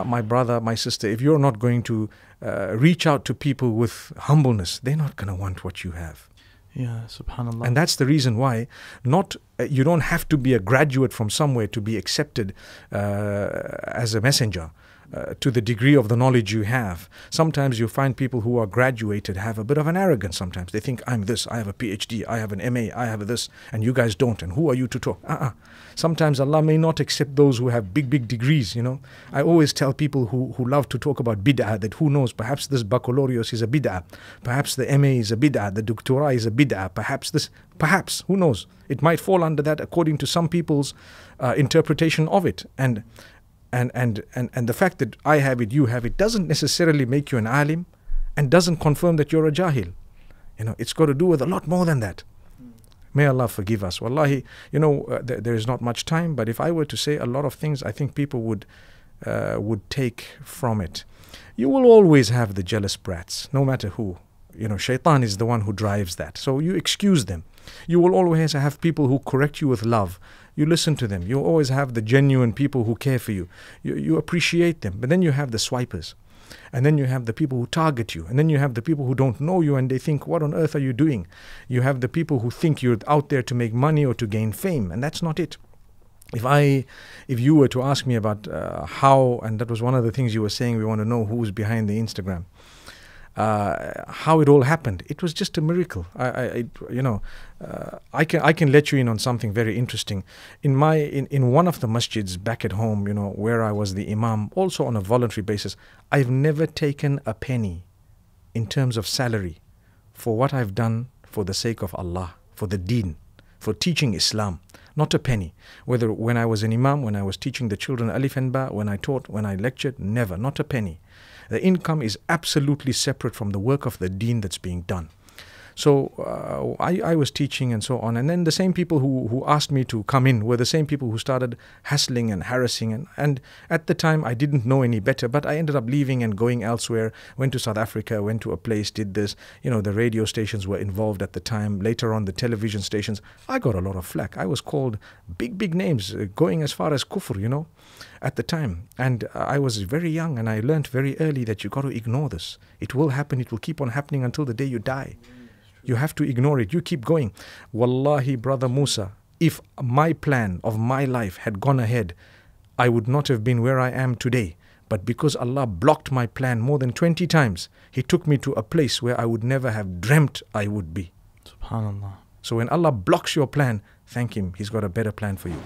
my brother, my sister, if you're not going to reach out to people with humbleness, they're not going to want what you have. Yeah, subhanallah. And that's the reason why you don't have to be a graduate from somewhere to be accepted as a messenger. To the degree of the knowledge you have. Sometimes you find people who are graduated have a bit of an arrogance sometimes. They think, I'm this, I have a PhD, I have an MA, I have this, and you guys don't, and who are you to talk? Sometimes Allah may not accept those who have big degrees, you know. I always tell people who love to talk about bid'ah that who knows, perhaps this baccalaureate is a bid'ah, perhaps the MA is a bid'ah, the doctorate is a bid'ah, perhaps, who knows? It might fall under that according to some people's interpretation of it. And the fact that I have it, you have it, doesn't necessarily make you an alim and doesn't confirm that you're a jahil. You know, it's got to do with a lot more than that. May Allah forgive us. Wallahi, you know, there is not much time, but if I were to say a lot of things, I think people would take from it. You will always have the jealous brats, no matter who. You know, shaitan is the one who drives that. So you excuse them. You will always have people who correct you with love. You listen to them. You always have the genuine people who care for you. You appreciate them. But then you have the swipers. And then you have the people who target you. And then you have the people who don't know you and they think, what on earth are you doing? You have the people who think you're out there to make money or to gain fame. And that's not it. If you were to ask me about how, and that was one of the things you were saying, we want to know who's behind the Instagram. How it all happened. It was just a miracle. I can let you in on something very interesting. In one of the masjids back at home, you know, where I was the imam, also on a voluntary basis, I've never taken a penny in terms of salary for what I've done for the sake of Allah, for the deen, for teaching Islam. Not a penny. Whether when I was an imam, when I was teaching the children alif and ba, when I taught, when I lectured, never, not a penny. The income is absolutely separate from the work of the deen that's being done. So I was teaching and so on. And then the same people who asked me to come in were the same people who started hassling and harassing. And at the time, I didn't know any better. But I ended up leaving and going elsewhere. Went to South Africa, went to a place, did this. You know, the radio stations were involved at the time. Later on, the television stations. I got a lot of flack. I was called big names, going as far as kufr, you know, at the time. And I was very young and I learned very early that you got to ignore this. It will happen. It will keep on happening until the day you die. You have to ignore it. You keep going. Wallahi, brother Musa, if my plan of my life had gone ahead, I would not have been where I am today. But because Allah blocked my plan more than 20 times, He took me to a place where I would never have dreamt I would be. Subhanallah. So when Allah blocks your plan, thank Him. He's got a better plan for you.